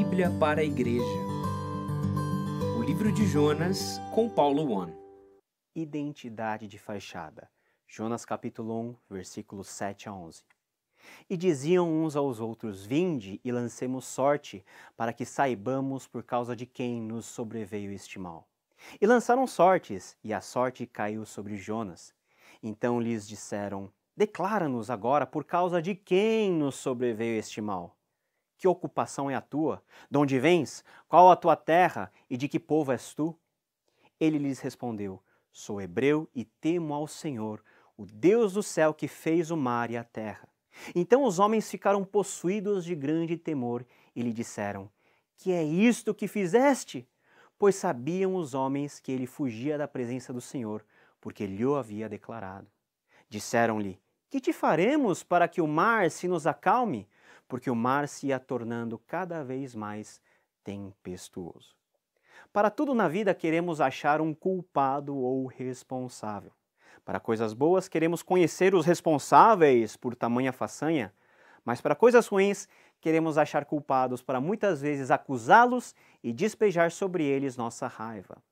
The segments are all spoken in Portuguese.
Bíblia para a Igreja. O livro de Jonas, com Paulo One. Identidade de fachada. Jonas capítulo 1, versículos 7 a 11. E diziam uns aos outros: Vinde e lancemos sorte, para que saibamos por causa de quem nos sobreveio este mal. E lançaram sortes, e a sorte caiu sobre Jonas. Então lhes disseram: Declara-nos agora por causa de quem nos sobreveio este mal. Que ocupação é a tua? De onde vens? Qual a tua terra? E de que povo és tu? Ele lhes respondeu: Sou hebreu e temo ao Senhor, o Deus do céu que fez o mar e a terra. Então os homens ficaram possuídos de grande temor e lhe disseram: Que é isto que fizeste? Pois sabiam os homens que ele fugia da presença do Senhor, porque lhe o havia declarado. Disseram-lhe: Que te faremos para que o mar se nos acalme? Porque o mar se ia tornando cada vez mais tempestuoso. Para tudo na vida queremos achar um culpado ou responsável. Para coisas boas queremos conhecer os responsáveis por tamanha façanha, mas para coisas ruins queremos achar culpados para muitas vezes acusá-los e despejar sobre eles nossa raiva.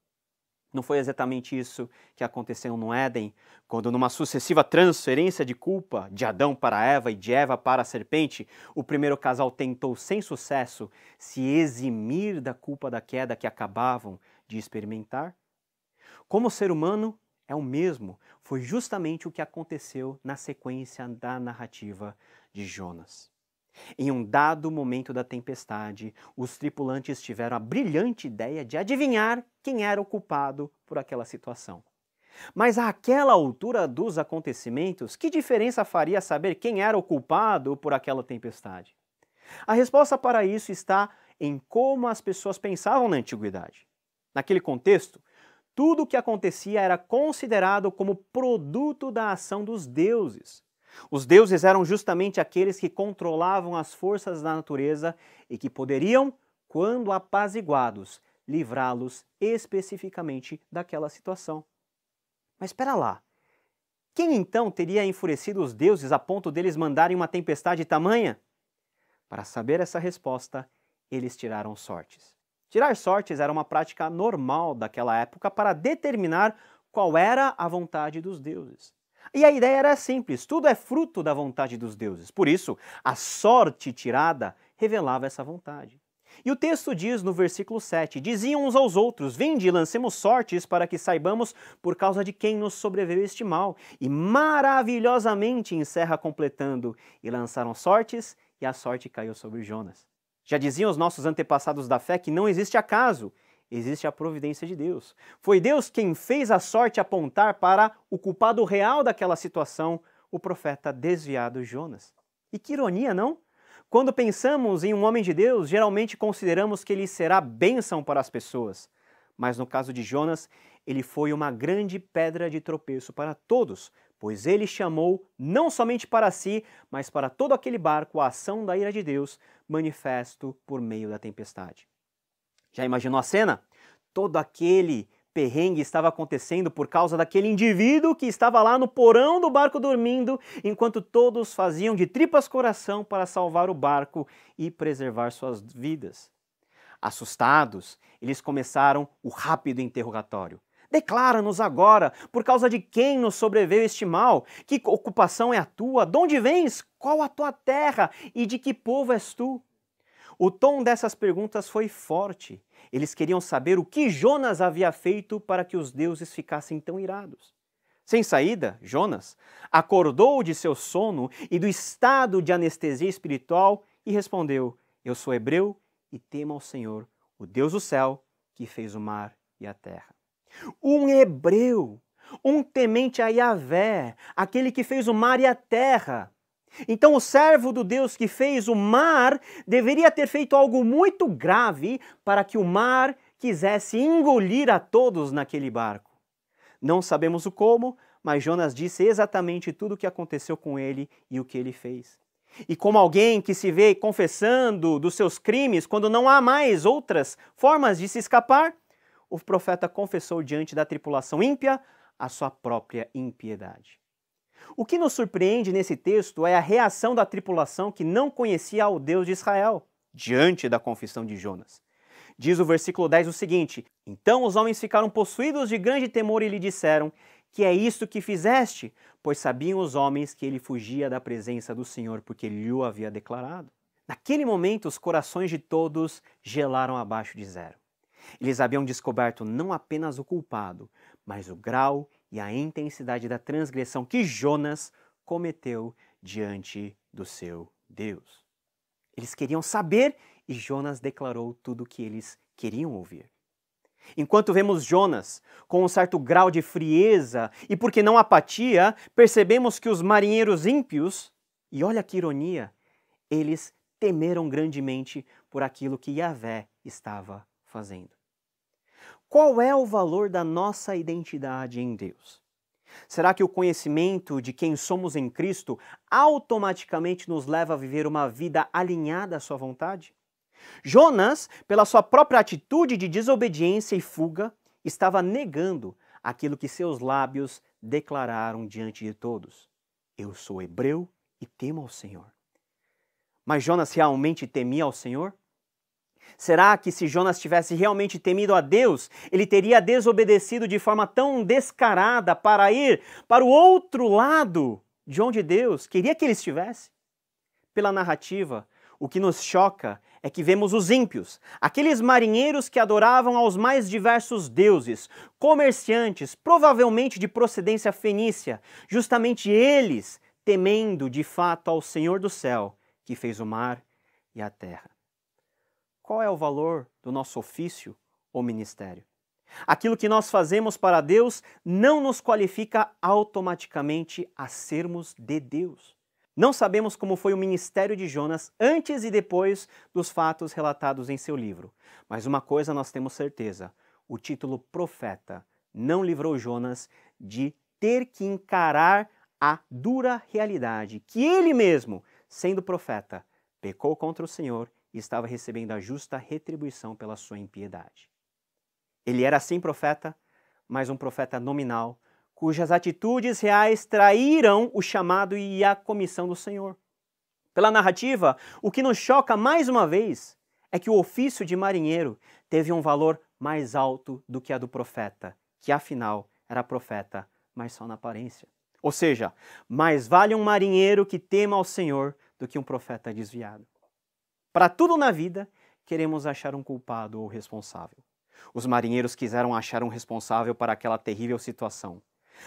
Não foi exatamente isso que aconteceu no Éden, quando numa sucessiva transferência de culpa de Adão para Eva e de Eva para a serpente, o primeiro casal tentou sem sucesso se eximir da culpa da queda que acabavam de experimentar? Como ser humano é o mesmo, foi justamente o que aconteceu na sequência da narrativa de Jonas. Em um dado momento da tempestade, os tripulantes tiveram a brilhante ideia de adivinhar quem era o culpado por aquela situação. Mas àquela altura dos acontecimentos, que diferença faria saber quem era o culpado por aquela tempestade? A resposta para isso está em como as pessoas pensavam na antiguidade. Naquele contexto, tudo o que acontecia era considerado como produto da ação dos deuses. Os deuses eram justamente aqueles que controlavam as forças da natureza e que poderiam, quando apaziguados, livrá-los especificamente daquela situação. Mas espera lá, quem então teria enfurecido os deuses a ponto deles mandarem uma tempestade tamanha? Para saber essa resposta, eles tiraram sortes. Tirar sortes era uma prática normal daquela época para determinar qual era a vontade dos deuses. E a ideia era simples, tudo é fruto da vontade dos deuses. Por isso, a sorte tirada revelava essa vontade. E o texto diz no versículo 7, Diziam uns aos outros, Vinde e lancemos sortes para que saibamos por causa de quem nos sobreveio este mal. E maravilhosamente encerra completando, E lançaram sortes, e a sorte caiu sobre Jonas. Já diziam os nossos antepassados da fé que não existe acaso, existe a providência de Deus. Foi Deus quem fez a sorte apontar para o culpado real daquela situação, o profeta desviado Jonas. E que ironia, não? Quando pensamos em um homem de Deus, geralmente consideramos que ele será bênção para as pessoas. Mas no caso de Jonas, ele foi uma grande pedra de tropeço para todos, pois ele chamou não somente para si, mas para todo aquele barco a ação da ira de Deus, manifesto por meio da tempestade. Já imaginou a cena? Todo aquele perrengue estava acontecendo por causa daquele indivíduo que estava lá no porão do barco dormindo, enquanto todos faziam de tripas coração para salvar o barco e preservar suas vidas. Assustados, eles começaram o rápido interrogatório. Declara-nos agora, por causa de quem nos sobreveio este mal? Que ocupação é a tua? De onde vens? Qual a tua terra? E de que povo és tu? O tom dessas perguntas foi forte. Eles queriam saber o que Jonas havia feito para que os deuses ficassem tão irados. Sem saída, Jonas acordou de seu sono e do estado de anestesia espiritual e respondeu: Eu sou hebreu e temo ao Senhor, o Deus do céu, que fez o mar e a terra. Um hebreu, um temente a Yahvé, aquele que fez o mar e a terra. Então o servo do Deus que fez o mar deveria ter feito algo muito grave para que o mar quisesse engolir a todos naquele barco. Não sabemos o como, mas Jonas disse exatamente tudo o que aconteceu com ele e o que ele fez. E como alguém que se vê confessando dos seus crimes quando não há mais outras formas de se escapar, o profeta confessou diante da tripulação ímpia a sua própria impiedade. O que nos surpreende nesse texto é a reação da tripulação que não conhecia ao Deus de Israel. diante da confissão de Jonas. Diz o versículo 10 o seguinte: Então os homens ficaram possuídos de grande temor e lhe disseram: Que é isto que fizeste? Pois sabiam os homens que ele fugia da presença do Senhor, porque ele lhe havia declarado. Naquele momento, os corações de todos gelaram abaixo de zero. Eles haviam descoberto não apenas o culpado, mas o grau e a intensidade da transgressão que Jonas cometeu diante do seu Deus. Eles queriam saber e Jonas declarou tudo o que eles queriam ouvir. Enquanto vemos Jonas com um certo grau de frieza e, por que não apatia, percebemos que os marinheiros ímpios, e olha que ironia, eles temeram grandemente por aquilo que Yahvé estava fazendo. Qual é o valor da nossa identidade em Deus? Será que o conhecimento de quem somos em Cristo automaticamente nos leva a viver uma vida alinhada à sua vontade? Jonas, pela sua própria atitude de desobediência e fuga, estava negando aquilo que seus lábios declararam diante de todos. Eu sou hebreu e temo ao Senhor. Mas Jonas realmente temia ao Senhor? Será que se Jonas tivesse realmente temido a Deus, ele teria desobedecido de forma tão descarada para ir para o outro lado de onde Deus queria que ele estivesse? Pela narrativa, o que nos choca é que vemos os ímpios, aqueles marinheiros que adoravam aos mais diversos deuses, comerciantes, provavelmente de procedência fenícia, justamente eles temendo de fato ao Senhor do céu, que fez o mar e a terra. Qual é o valor do nosso ofício ou ministério? Aquilo que nós fazemos para Deus não nos qualifica automaticamente a sermos de Deus. Não sabemos como foi o ministério de Jonas antes e depois dos fatos relatados em seu livro. Mas uma coisa nós temos certeza: o título profeta não livrou Jonas de ter que encarar a dura realidade que ele mesmo, sendo profeta, pecou contra o Senhor e estava recebendo a justa retribuição pela sua impiedade. Ele era sim profeta, mas um profeta nominal, cujas atitudes reais traíram o chamado e a comissão do Senhor. Pela narrativa, o que nos choca mais uma vez é que o ofício de marinheiro teve um valor mais alto do que a do profeta, que afinal era profeta, mas só na aparência. Ou seja, mais vale um marinheiro que tema ao Senhor do que um profeta desviado. Para tudo na vida, queremos achar um culpado ou responsável. Os marinheiros quiseram achar um responsável para aquela terrível situação.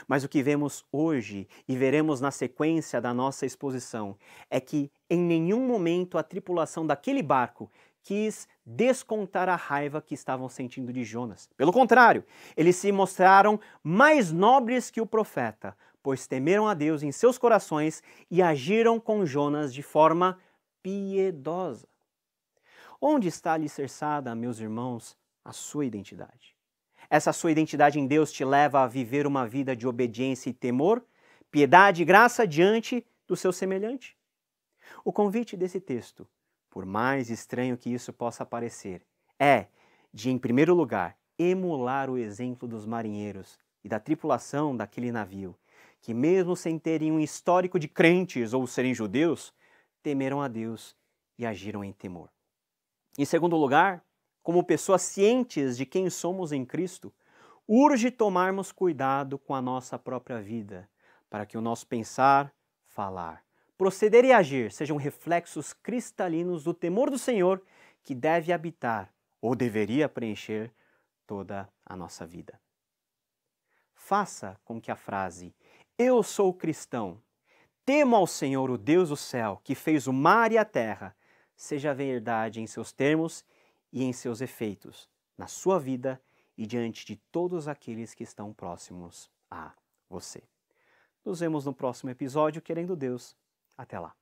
Mas o que vemos hoje e veremos na sequência da nossa exposição é que em nenhum momento a tripulação daquele barco quis descontar a raiva que estavam sentindo de Jonas. Pelo contrário, eles se mostraram mais nobres que o profeta, pois temeram a Deus em seus corações e agiram com Jonas de forma piedosa. Onde está alicerçada, meus irmãos, a sua identidade? Essa sua identidade em Deus te leva a viver uma vida de obediência e temor, piedade e graça diante do seu semelhante? O convite desse texto, por mais estranho que isso possa parecer, é de, em primeiro lugar, emular o exemplo dos marinheiros e da tripulação daquele navio, que mesmo sem terem um histórico de crentes ou serem judeus, temeram a Deus e agiram em temor. Em segundo lugar, como pessoas cientes de quem somos em Cristo, urge tomarmos cuidado com a nossa própria vida, para que o nosso pensar, falar, proceder e agir sejam reflexos cristalinos do temor do Senhor que deve habitar ou deveria preencher toda a nossa vida. Faça com que a frase "Eu sou cristão, temo ao Senhor, o Deus do céu, que fez o mar e a terra", seja verdade em seus termos e em seus efeitos, na sua vida e diante de todos aqueles que estão próximos a você. Nos vemos no próximo episódio, querendo Deus. Até lá.